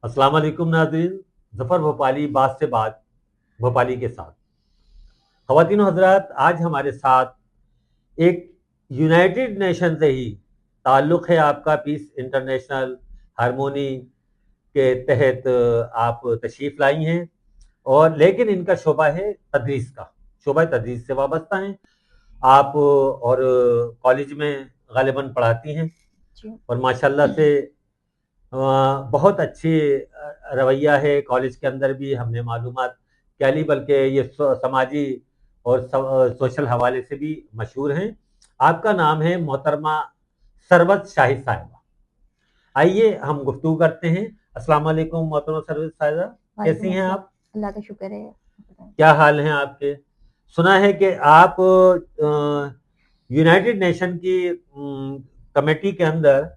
अस्सलाम वालेकुम नाज़रीन। ज़फ़र भोपाली बात से बात भोपाली के साथ। ख़वातीन और हज़रात, आज हमारे साथ एक यूनाइटेड नेशन से ही ताल्लुक़ है आपका, पीस इंटरनेशनल हारमोनी के तहत आप तशरीफ़ लाई हैं, और लेकिन इनका शोबा है तदरीस का, शोबा तदरीस से वाबस्ता हैं आप, और कॉलेज में ग़ालिबन पढ़ाती हैं, जी। और माशाल्लाह से बहुत अच्छी रवैया है कॉलेज के अंदर भी, हमने मालूमात क्या ली, बल्कि ये समाजी और सोशल हवाले से भी मशहूर हैं। आपका नाम है मोहतरमा सरवत शाहिद साहिबा। आइए हम गुफ्तगू करते हैं। अस्सलाम वालेकुम मोहतरमा सरवत साहिबा, कैसी वालेकुम हैं अस्सलाम। आप? अल्लाह का शुक्र है, आप बताएं। क्या हाल हैं आपके? सुना है कि आप यूनाइटेड नेशन की कमेटी के अंदर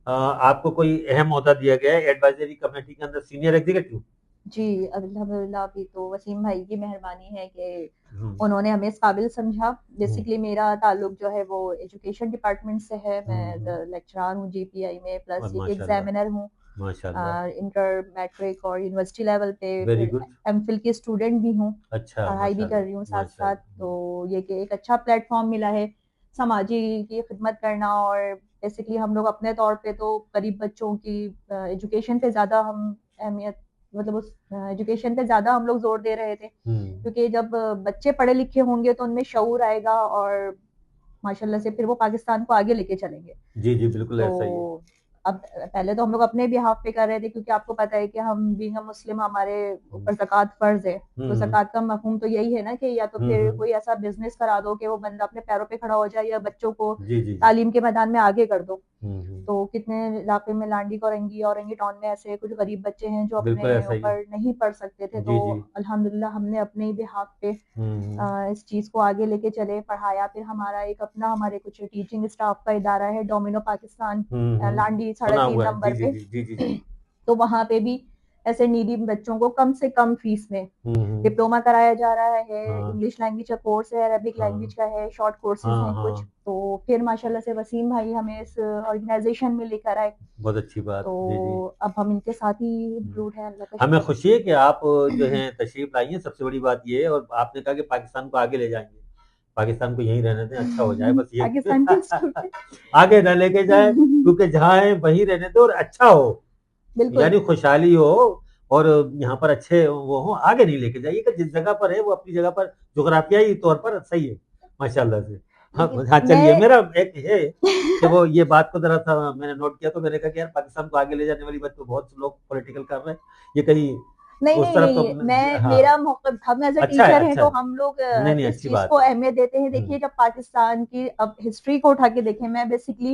आपको कोई अहम ओहदा दिया गया है, एडवाइजरी कमेटी के अंदर सीनियर एग्जीक्यूटिव। जी, अल्हम्दुलिल्लाह अभी तो वसीम भाई की मेहरबानी है कि हम्म, उन्होंने हमें इस काबिल समझा। हम्म, बेसिकली मेरा ताल्लुक जो है वो एजुकेशन डिपार्टमेंट से है। मैं हम्म। लेक्चरार हूँ जीपीआई में, और प्लस एक माशाल्लाह, एग्जामिनर हूँ माशाल्लाह। इंटर मैट्रिक और यूनिवर्सिटी लेवल पे। वेरी फिर गुड। एमफिल की स्टूडेंट भी हूँ, अच्छा, पढ़ाई भी कर रही हूँ माशाल्लाह, साथ साथ। माशाल्लाह। तो ये कि एक अच्छा प्लेटफॉर्म मिला है समाजी की खिदमत करना। और बेसिकली हम लोग अपने तौर पे तो गरीब बच्चों की एजुकेशन पे ज़्यादा हम अहमियत, मतलब उस एजुकेशन पे ज़्यादा हम लोग जोर दे रहे थे, हम्म। क्योंकि जब बच्चे पढ़े लिखे होंगे तो उनमें शऊर आएगा और माशाल्लाह से फिर वो पाकिस्तान को आगे लेके चलेंगे। जी, जी, बिल्कुल तो ऐसा ही है। अब पहले तो हम लोग अपने बिहाफ पे कर रहे थे, क्योंकि आपको पता है कि हम बीइंग अ मुस्लिम हमारे हम्म, ऊपर ज़कात फ़र्ज़ है। तो हम्म, ज़कात का मफ़हूम तो यही है ना कि या तो फिर हम्म। कोई ऐसा बिज़नेस करा दो कि वो बंदा अपने पैरों पे खड़ा हो जाए, या बच्चों को जी, जी, जी। तालीम के मैदान में आगे कर दो। हम्म। तो कितने इलाके में लांडी औरंगी औरंगी टाउन में ऐसे कुछ गरीब बच्चे हैं जो अपने बिल्कुल ऐसा ही है। ऊपर नहीं पढ़ सकते थे। तो जी, जी। अल्हम्दुलिल्लाह हमने अपने ही बिहाफ पे हम्म, इस चीज़ को आगे लेके चले, पढ़ाया। फिर हमारा एक अपना, हमारे कुछ टीचिंग स्टाफ का इदारा है, डोमिनो पाकिस्तान, लांडी सुना साढ़े तीन हुआ है। जी, नंबर जी, पे। जी, जी, जी, जी। तो वहाँ पे भी ऐसे नीडी बच्चों को कम से कम फीस में हम्म। डिप्लोमा कराया जा रहा है। हाँ, इंग्लिश लैंग्वेज का कोर्स है, अरबिक लैंग्वेज हाँ, का है, शॉर्ट कोर्सेज हाँ, हैं कुछ। हाँ। तो फिर माशाल्लाह से वसीम भाई हमें इस ऑर्गेनाइजेशन में लेकर आए। बहुत अच्छी बात। तो जी, जी। अब हम इनके साथ ही हम्म। इंक्लूड हैं, अल्लाह का हमें शुक्र खुशी है कि आप जो है तशरीफ लाई हैं, सबसे बड़ी बात ये है, और आपने कहा कि पाकिस्तान को आगे ले जाएंगे। पाकिस्तान को यहीं रहने दें, अच्छा हो जाए, है। बस ये पाकिस्तान के स्टूडेंट। आगे न लेके जाए, क्योंकि जहाँ है वहीं रहने दो और अच्छा हो, बिल्कुल। यानी खुशहाली हो, और यहाँ पर अच्छे वो हो, आगे नहीं लेके जाइए। कि जिस जगह पर है वो अपनी जगह पर जोग्राफियाई तौर पर सही है, माशाल्लाह से। हाँ, लेकिन हाँ, चलिए, मैं मेरा एक है कि वो ये बात को जरा सा मैंने नोट किया, तो मैंने कहा कि यार पाकिस्तान को आगे ले जाने वाली बात तो बहुत लोग पॉलिटिकल कर रहे हैं, ये कहीं नहीं उस नहीं तरफ तो। नहीं, मैं हाँ, मेरा मौका, हम एज अ अच्छा है, टीचर हैं अच्छा तो है। हम लोग नहीं, नहीं, इस अच्छी चीज बात को है। अहमियत देते हैं। देखिए, जब पाकिस्तान की अब हिस्ट्री को उठा के देखें, मैं बेसिकली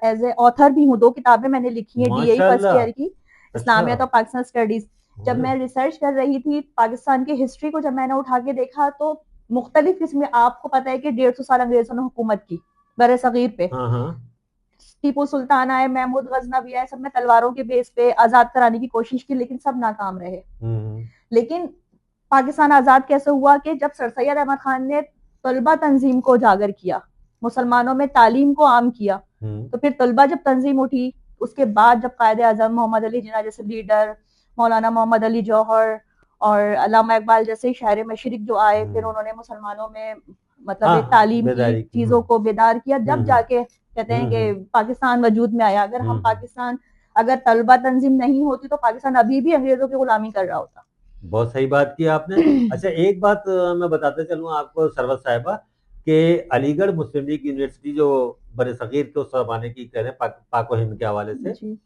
एज ए ऑथर भी हूँ। 2 किताबें मैंने लिखी हैं डीएई फर्स्ट माशाल्लाह। ईयर की, अच्छा। इस्लामियत और पाकिस्तान स्टडीज। जब अरे। मैं रिसर्च कर रही थी पाकिस्तान की हिस्ट्री को, जब मैंने उठा के देखा तो मुख्तलिफ किस्में, आपको पता है कि 150 साल अंग्रेजों ने हुकूमत की बर सगीर पे। हाँ, हाँ। टीपू सुल्तान आए, महमूद गजनवी आए, सब में तलवारों के बेस पे आजाद कराने की कोशिश की, लेकिन सब नाकाम रहे। हम्म, लेकिन पाकिस्तान आजाद कैसे हुआ कि जब सर सैयद अहमद खान ने तलबा तंजीम को उजागर किया, मुसलमानों में तालीम को आम किया। हम्म, तो फिर तलबा जब तंजीम उठी, उसके बाद जब कायदे आजम मोहम्मद अली जिना जैसे लीडर, मौलाना मोहम्मद अली जौहर और अल्लामा इकबाल जैसे शायर मशरिक जो आए, फिर हम्म। उन्होंने मुसलमानों में मतलब एक हाँ, तालीम की बेदारी की। चीजों को बेदार किया, जब हम्म, जाके कहते हैं कि हम्म, पाकिस्तान वजूद में आया। अगर हम हम्म। पाकिस्तान, अगर तलबा तंजीम नहीं होती तो पाकिस्तान अभी भी अंग्रेजों की गुलामी कर रहा होता। बहुत सही बात की आपने। अच्छा, एक बात मैं बताते चलूँ आपको सरवत साहिबा, कि अलीगढ़ मुस्लिम लीग यूनिवर्सिटी जो बर सगीर के उस जमाने की कह रहे हैं, पाक व हिंद के हवाले से, जी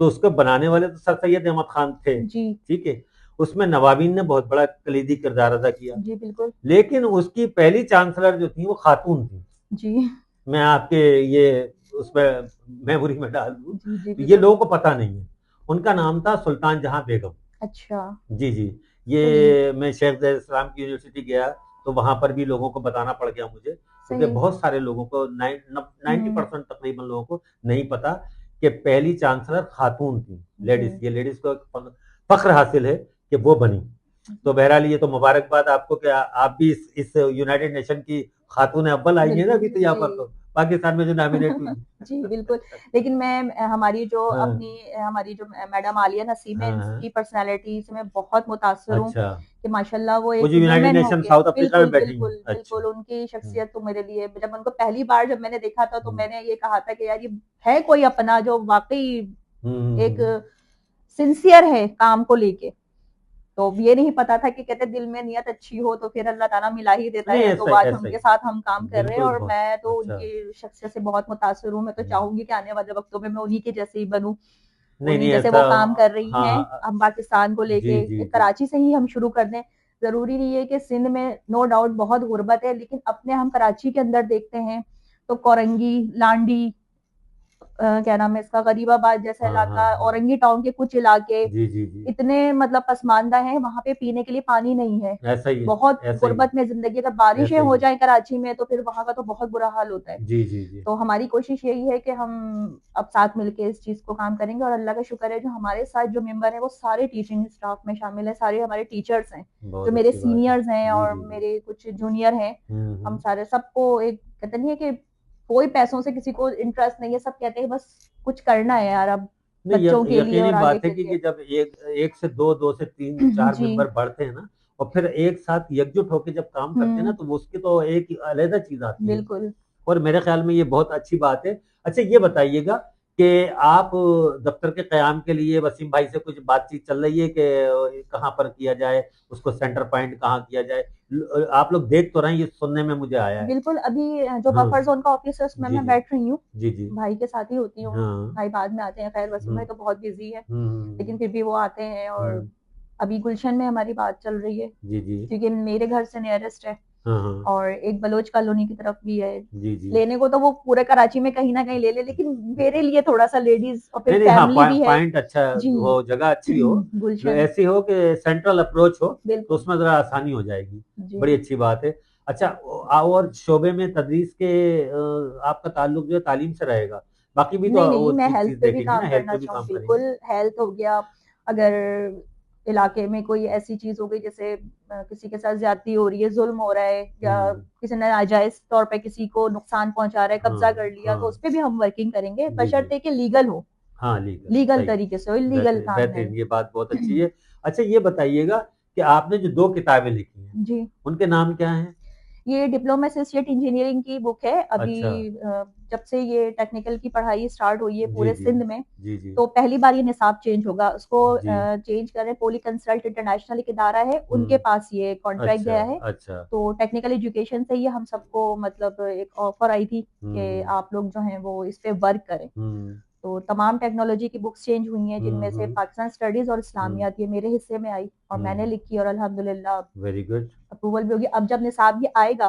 तो उसको बनाने वाले तो सर सैयद अहमद खान थे। जी ठीक है। उसमें नवाबीन ने बहुत बड़ा कलीदी किरदार अदा किया, जी बिल्कुल। लेकिन उसकी पहली चांसलर जो थी वो खातून थी। जी मैं आपके ये उसमें मेमोरी में डाल दूं, जी जी तो ये बिल्कुल। लोगों को पता नहीं है। उनका नाम था सुल्तान जहां बेगम। अच्छा। जी, जी। सही। ये मैं शेख ज़ैद इस्लाम की यूनिवर्सिटी गया, तो वहाँ पर भी लोगों को बताना पड़ गया मुझे, क्योंकि सही। बहुत सारे लोगों को हम्म। 90% तकरीबन लोगों को नहीं पता कि पहली चांसलर खातून थी, जी लेडीज़। ये लेडीज़ को फ़ख्र हासिल है कि वो बनी। तो बहरहाल ये तो मुबारकबाद आपको कि आप भी इस यूनाइटेड नेशन की खातून अव्वल आई हैं ना बिल्कुल। अभी तो यहाँ जी पर तो। पाकिस्तान में जो नॉमिनेट हुई। जी बिल्कुल। लेकिन मैं हाँ हमारी जो मैडम आलिया नसीम है, हाँ हाँ। इनकी पर्सनालिटी से मैं बहुत मुतासर हूँ अच्छा, कि माशाल्लाह वो वो एक जो यूनाइटेड वुमेन हो नेशन के, साउथ अफ्रीका में बिल्कुल बैठी हैं। बिल्कुल अच्छा। बिल्कुल, उनकी हम्म, शख्सियत तो मेरे लिए, जब उनको पहली बार जब मैंने देखा था तो हम्म, मैंने ये कहा था कि यार ये है कोई अपना जो वाकई एक हम्म। सिंसियर है काम को लेके। तो ये नहीं पता था कि कहते दिल में नियत अच्छी हो तो फिर अल्लाह ताला मिला ही देता नहीं, है। तो ऐसा ही आज ऐसा ही। उनके साथ हम काम कर रहे हैं बिल्कुल, और बहुत मैं तो अच्छा। उनकी शख्सियत से बहुत मुतासर हूँ। मैं तो हम्म। चाहूंगी कि आने वाले वक्तों में मैं उन्हीं के जैसे ही बनूं, नहीं उन्हीं नहीं, जैसे ऐसा। वो काम कर रही हाँ हैं। हाँ। हम पाकिस्तान को जी लेके जी जी। कराची से ही हम शुरू कर दें। जरूरी नहीं है कि सिंध में, नो डाउट बहुत गुर्बत है, लेकिन अपने हम कराची के अंदर देखते हैं तो कोरंगी, लांडी, क्या नाम है इसका, गरीबाबाद जैसा हाँ हाँ इलाका, हाँ। औरंगी टाउन के कुछ इलाके जी जी जी। इतने मतलब पसमानदा हैं, वहां पे पीने के लिए पानी नहीं है। ऐसा ही है। बहुत ऐसा ही है। गुर्बत में जिंदगी, अगर बारिशें ऐसा ही हो है। जाएं कराची में तो फिर वहां का तो बहुत बुरा हाल होता है। जी जी जी। तो हमारी कोशिश यही है कि हम अब साथ मिलके इस चीज को काम करेंगे। और अल्लाह का शुक्र है जो हमारे साथ जो मेंबर है वो सारे टीचिंग स्टाफ में शामिल है, सारे हमारे टीचर्स हैं, जो बहुत मेरे अच्छी बात है। सीनियर्स हैं जी और जी जी। मेरे कुछ जूनियर हैं। हम हम्म। सारे, सबको एक कहते नहीं है कि कोई पैसों से किसी को इंटरेस्ट नहीं है, सब कहते हैं बस कुछ करना है यार अब नहीं, बच्चों के लिए यकीनी और आगे बात है के कि लिए। जब एक एक से दो, दो से तीन, चार जी। मेंबर बढ़ते हैं ना, और फिर एक साथ एकजुट होकर जब काम करते हैं ना, हम्म। तो वो उसकी तो एक अलग चीज आती है। बिल्कुल। और मेरे ख्याल में ये बहुत अच्छी बात है। अच्छा, ये बताइएगा कि आप दफ्तर के कयाम के लिए वसीम भाई से कुछ बातचीत चल रही है कि कहाँ पर किया जाए, उसको सेंटर पॉइंट कहाँ किया जाए? आप लोग देख तो रहे हैं, ये सुनने में मुझे आया है। बिल्कुल, अभी जो हाँ। बफर जोन का ऑफिस है उसमें जी मैं जी। बैठ रही हूँ, जी जी। भाई के साथ ही होती हूँ। हाँ। भाई बाद में आते हैं, खैर वसीम हम्म भाई तो बहुत बिजी है, हम्म लेकिन फिर भी वो आते हैं। और हम्म। अभी गुलशन में हमारी बात चल रही है, जी जी। क्योंकि मेरे घर से नियरेस्ट है। हाँ हाँ। और एक बलोच कॉलोनी की तरफ भी है। जी जी। लेने को तो वो पूरे कराची में कहीं ना कहीं ले ले, लेकिन मेरे लिए थोड़ा सा लेडीज और फिर नहीं नहीं, हाँ, फैमिली भी है। पॉइंट अच्छा जी। हो, जगह अच्छी हो, गुलशन। ऐसी हो कि सेंट्रल अप्रोच हो, तो बिल्कुल। उसमें जरा आसानी हो जाएगी। जी। बड़ी अच्छी बात है। अच्छा, और शोबे में तदरीस के आपका ताल्लुक जो है तालीम से रहेगा, बाकी भी तो नहीं नहीं, वो मैं चीज हेल्थ चीज पे भी देखेंगे ना, काम हेल्थ करना पे भी चाहूँ, काम बिल्कुल। करेंगे। हेल्थ हो गया, अगर इलाके में कोई ऐसी चीज हो गई जैसे किसी के साथ ज्यादती हो रही है, जुल्म हो रहा है, या हम्म। किसी ने नाजायज तौर पे किसी को नुकसान पहुंचा रहा है, हाँ कब्जा कर लिया, तो हाँ। उस पे भी हम वर्किंग करेंगे, जी जी। बशर्ते कि लीगल हो, हाँ, लीगल लीगल सही। तरीके से हो, इलीगल बेहतरीन काम बेहतरीन, नहीं। ये बात बहुत अच्छी है। अच्छा, ये बताइएगा कि आपने जो दो किताबें लिखी हैं, जी। उनके नाम क्या हैं? ये डिप्लोमा एसोसिएट इंजीनियरिंग की बुक है। अभी अच्छा। जब से ये टेक्निकल की पढ़ाई स्टार्ट हुई है जी पूरे जी। सिंध में, जी जी। तो पहली बार ये निसाब चेंज होगा। उसको जी। चेंज कर रहे हैं, पोली कंसल्ट इंटरनेशनल एक इदारा है, उनके हम्म। पास ये कॉन्ट्रैक्ट अच्छा गया है। अच्छा। तो टेक्निकल एजुकेशन से ही हम सबको मतलब एक ऑफर आई थी कि हम्म आप लोग जो हैं वो इस पे वर्क करें। हम्म तो तमाम टेक्नोलॉजी की बुक्स चेंज हुई हैं, जिनमें से हम्म पाकिस्तान स्टडीज और हम्म इस्लामियात ये मेरे हिस्से में आई और मैंने हम्म। लिखी, और अल्हम्दुलिल्लाह वेरी गुड। अप्रूवल भी होगी। अब जब निसाब ये आएगा,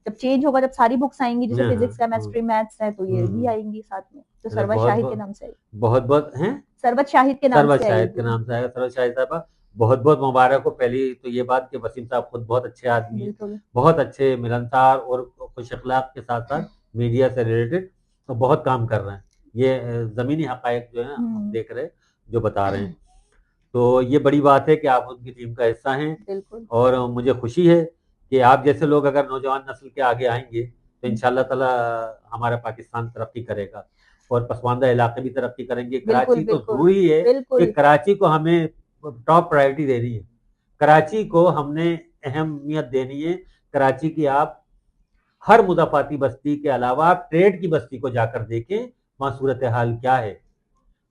जब चेंज होगा, जब सारी बुक्स आएंगी, जैसे हाँ हाँ फिजिक्स केमिस्ट्री मैथ्स है, तो ये भी हम्म। आएंगी साथ में, तो अरे, सरवत बहुत शाहिद के बहुत नाम से आएगी। बहुत बहुत हैं। सरवत शाहिद के नाम सरवत से शाहिद के आएगी। नाम से आएगा। सरवत शाहिद साहबा, बहुत बहुत मुबारक हो। पहली तो ये बात कि वसीम साहब खुद बहुत अच्छे आदमी हैं, बिल्कुल। बहुत अच्छे, मिलनसार और खुश अखलाक के साथ साथ मीडिया से रिलेटेड तो बहुत काम कर रहे हैं। ये जमीनी हकायक जो है हम हम्म। देख रहे हैं, जो बता रहे हैं। तो ये बड़ी बात है कि आप उनकी टीम का हिस्सा हैं। बिल्कुल। और मुझे खुशी है कि आप जैसे लोग अगर नौजवान नस्ल के आगे आएंगे तो इंशाल्लाह ताला हमारा पाकिस्तान तरक्की करेगा, और पसमानदा इलाके भी तरक्की करेंगे। बिल्कुल। कराची तो बिल्कुल। जरूरी है कि बिल्कुल। कराची को हमें टॉप प्रायोरिटी देनी है। कराची को हमने अहमियत देनी है। कराची की आप हर मुजाफाती बस्ती के अलावा आप ट्रेड की बस्ती को जाकर देखें, वहाँ सूरत हाल क्या है,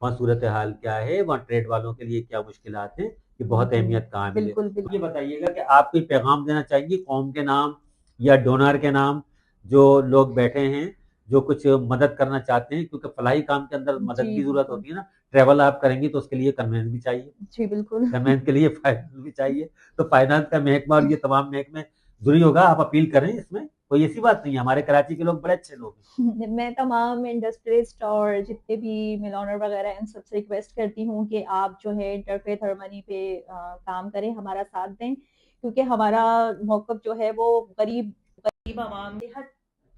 वहाँ सूरत हाल क्या है, वहाँ ट्रेड वालों के लिए क्या मुश्किलात हैं, कि बहुत जी। अहमियत कहाँ मिले। बिल्कुल। ये बिल्कुल। बताइएगा कि आप कोई पैगाम देना चाहेंगे कौम के नाम या डोनर के नाम, जो लोग बैठे हैं, जो कुछ मदद करना चाहते हैं, क्योंकि फलाही काम के अंदर मदद जी की जरूरत बिल्कुल। होती है ना। ट्रेवल आप करेंगी तो उसके लिए कन्वेंस भी चाहिए, जी बिल्कुल। कन्वेंस के लिए फाइनेंस भी चाहिए। तो फाइनेंस का महकमा और ये तमाम महकमे जरूरी होगा, आप अपील करें। इसमें कोई ऐसी बात नहीं है, हमारे कराची के लोग बड़े अच्छे लोग हैं। मैं तमाम इंडस्ट्रियलिस्ट और जितने भी मिल ओनर वगैरह हैं, इन सबसे रिक्वेस्ट करती हूँ कि आप जो है इंटरफेथ हार्मनी पे काम करें, हमारा साथ दें, क्योंकि हमारा मौकफ जो है वो गरीब गरीब आवाम, सेहत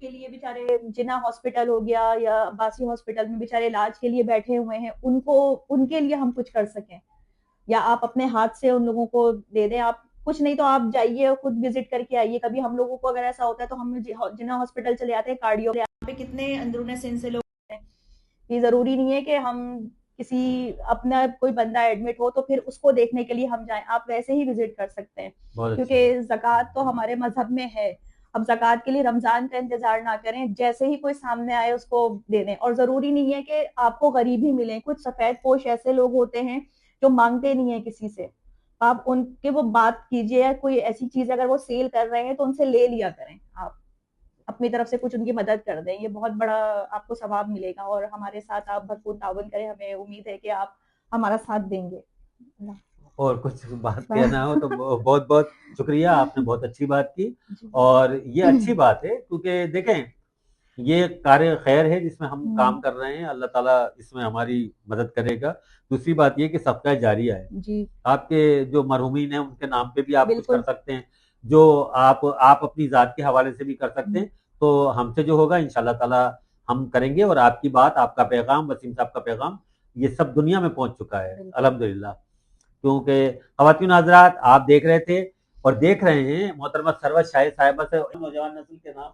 के लिए बेचारे, जिना हॉस्पिटल हो गया या अब्बासी हॉस्पिटल में बेचारे इलाज के लिए बैठे हुए हैं, उनको, उनके लिए हम कुछ कर सकें, या आप अपने हाथ से उन लोगों को दे दें। आप कुछ नहीं तो आप जाइए और खुद विजिट करके आइए। कभी हम लोगों को अगर ऐसा होता है तो हम जिना हॉस्पिटल चले आते हैं, कार्डियो पे कितने अंदरूने सिन से लोग हैं। ये ज़रूरी नहीं है कि हम किसी अपना कोई बंदा एडमिट हो तो फिर उसको देखने के लिए हम जाएँ, आप वैसे ही विज़िट कर सकते हैं। बहुत अच्छी क्योंकि बात। ज़कात तो हमारे मज़हब में है। अब ज़कात के लिए रमज़ान का इंतज़ार ना करें, जैसे ही कोई सामने आए उसको दे दें और ज़रूरी नहीं है कि आपको गरीब ही मिलें, कुछ सफ़ेद पोश ऐसे लोग होते हैं जो माँगते नहीं हैं किसी से। आप उनके वो बात कीजिए या कोई ऐसी चीज़ अगर वो सेल कर रहे हैं तो उनसे ले लिया करें आप। अपनी तरफ से कुछ उनकी मदद कर दें, ये बहुत बड़ा आपको सवाब मिलेगा और हमारे साथ आप भरपूर ताउन करें, हमें उम्मीद है कि आप हमारा साथ देंगे। और कुछ बात कहना हो तो जी। बहुत बहुत शुक्रिया, आपने बहुत अच्छी बात की। और ये अच्छी बात है क्योंकि देखें, ये कार्य खैर है जिसमें हम काम कर रहे हैं, अल्लाह ताला इसमें हमारी मदद करेगा। दूसरी बात ये कि सदका जारिया है, जी, आपके जो मरहूमीन हैं उनके नाम पे भी आप कुछ कर बिल्कुल। सकते हैं, जो आप अपनी ज़ात के हवाले से भी कर सकते हैं। तो हमसे जो होगा इंशाल्लाह ताला हम करेंगे, और आपकी बात, आपका पैगाम, वसीम साहब का पैगाम ये सब दुनिया में पहुंच चुका है बिल्कुल। अल्हम्दुलिल्लाह। क्योंकि ख़वातीन हज़रात, आप देख रहे थे और देख रहे हैं मोहतरमा सरवत शाहिद साहिबा से नौजवान नस्ल के नाम।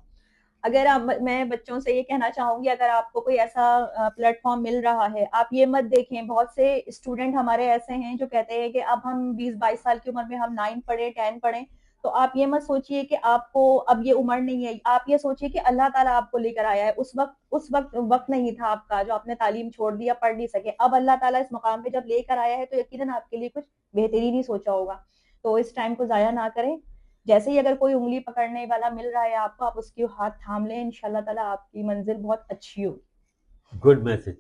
अगर आप मैं बच्चों से ये कहना चाहूँगी, अगर आपको कोई ऐसा प्लेटफ़ॉर्म मिल रहा है, आप ये मत देखें, बहुत से स्टूडेंट हमारे ऐसे हैं जो कहते हैं कि अब हम 20-22 साल की उम्र में हम 9 पढ़ें, 10 पढ़ें, तो आप ये मत सोचिए कि आपको अब ये उम्र नहीं है। आप ये सोचिए कि अल्लाह ताला आपको लेकर आया है। उस वक़्त नहीं था आपका जो आपने तालीम छोड़ दी या पढ़ नहीं सके। अब अल्लाह ताला इस मुकाम पे जब लेकर आया है तो यकीनन आपके लिए कुछ बेहतरीन ही सोचा होगा। तो इस टाइम को ज़ाया ना करें। जैसे ही अगर कोई उंगली पकड़ने वाला मिल रहा है आपको, आप उसकी हाथ थाम लें, इंशाल्लाह ताला आपकी मंजिल बहुत अच्छी होगी। Good message.